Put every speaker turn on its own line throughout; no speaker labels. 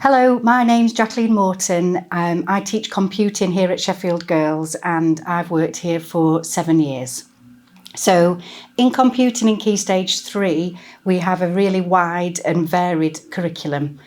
Hello, my name's Jacqueline Morton. I teach computing here at Sheffield Girls and I've worked here for 7 years. So in computing in Key Stage 3, we have a really wide and varied curriculum.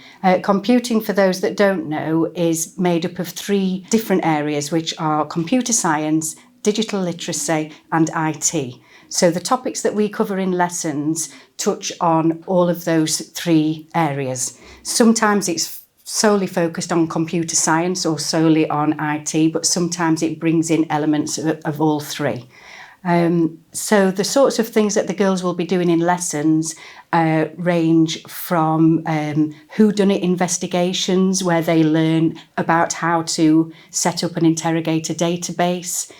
Computing, for those that don't know, is made up of 3 different areas, which are computer science, digital literacy and IT. So the topics that we cover in lessons touch on all of those 3 areas. Sometimes it's solely focused on computer science or solely on IT, but sometimes it brings in elements of all 3. So the sorts of things that the girls will be doing in lessons range from whodunit investigations, where they learn about how to set up and interrogate a database,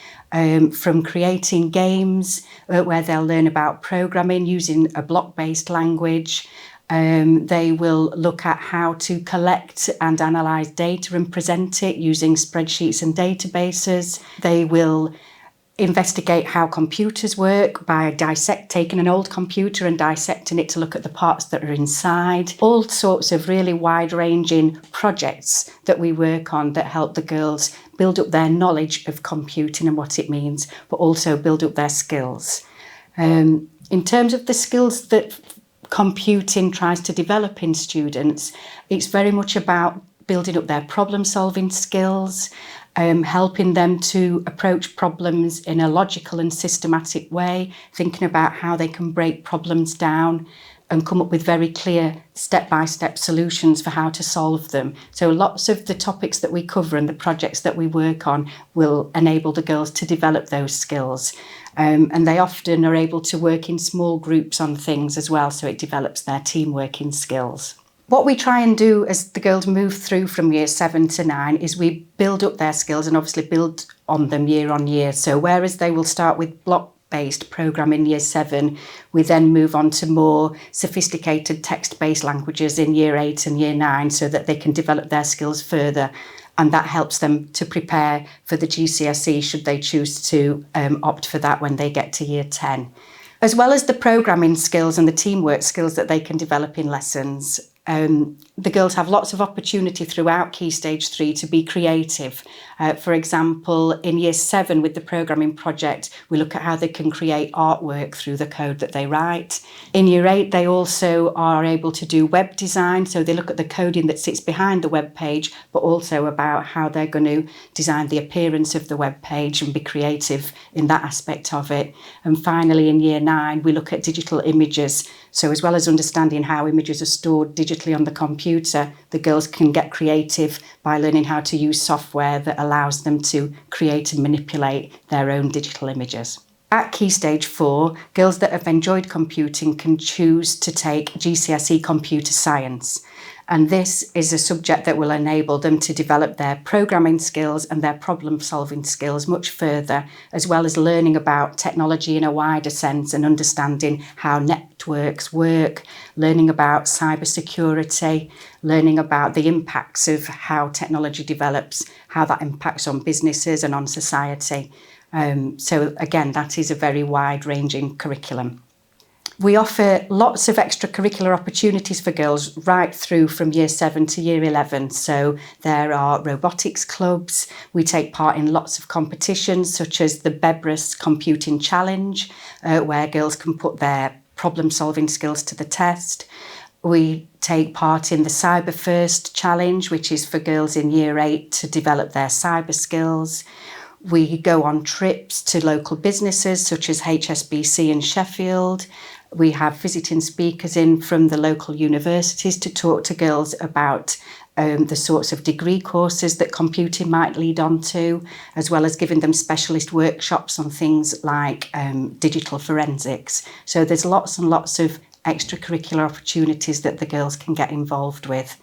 from creating games where they'll learn about programming using a block-based language. They will look at how to collect and analyse data and present it using spreadsheets and databases. They will investigate how computers work by taking an old computer and dissecting it to look at the parts that are inside. All sorts of really wide-ranging projects that we work on that help the girls build up their knowledge of computing and what it means, but also build up their skills. In terms of the skills that computing tries to develop in students, it's very much about building up their problem-solving skills, helping them to approach problems in a logical and systematic way, thinking about how they can break problems down and come up with very clear step-by-step solutions for how to solve them. So lots of the topics that we cover and the projects that we work on will enable the girls to develop those skills. And they often are able to work in small groups on things as well, so it develops their team working skills. What we try and do as the girls move through from year 7 to 9 is we build up their skills and obviously build on them year on year. So whereas they will start with block-based programming in year 7, we then move on to more sophisticated text-based languages in year 8 and year 9 so that they can develop their skills further. And that helps them to prepare for the GCSE should they choose to opt for that when they get to year 10. As well as the programming skills and the teamwork skills that they can develop in lessons, the girls have lots of opportunity throughout Key Stage 3 to be creative. For example, in year 7 with the programming project, we look at how they can create artwork through the code that they write. In year 8, they also are able to do web design. So they look at the coding that sits behind the web page, but also about how they're going to design the appearance of the web page and be creative in that aspect of it. And finally, in year 9, we look at digital images. So as well as understanding how images are stored digitally on the computer, the girls can get creative by learning how to use software that allows them to create and manipulate their own digital images. At Key Stage 4, girls that have enjoyed computing can choose to take GCSE Computer Science. And this is a subject that will enable them to develop their programming skills and their problem-solving skills much further, as well as learning about technology in a wider sense and understanding how networks work, learning about cybersecurity, learning about the impacts of how technology develops, how that impacts on businesses and on society. So again, that is a very wide-ranging curriculum. We offer lots of extracurricular opportunities for girls right through from year 7 to year 11. So there are robotics clubs. We take part in lots of competitions such as the Bebrus Computing Challenge, where girls can put their problem-solving skills to the test. We take part in the Cyber First Challenge, which is for girls in year 8 to develop their cyber skills. We go on trips to local businesses such as HSBC in Sheffield. We have visiting speakers in from the local universities to talk to girls about the sorts of degree courses that computing might lead on to, as well as giving them specialist workshops on things like digital forensics. So there's lots and lots of extracurricular opportunities that the girls can get involved with.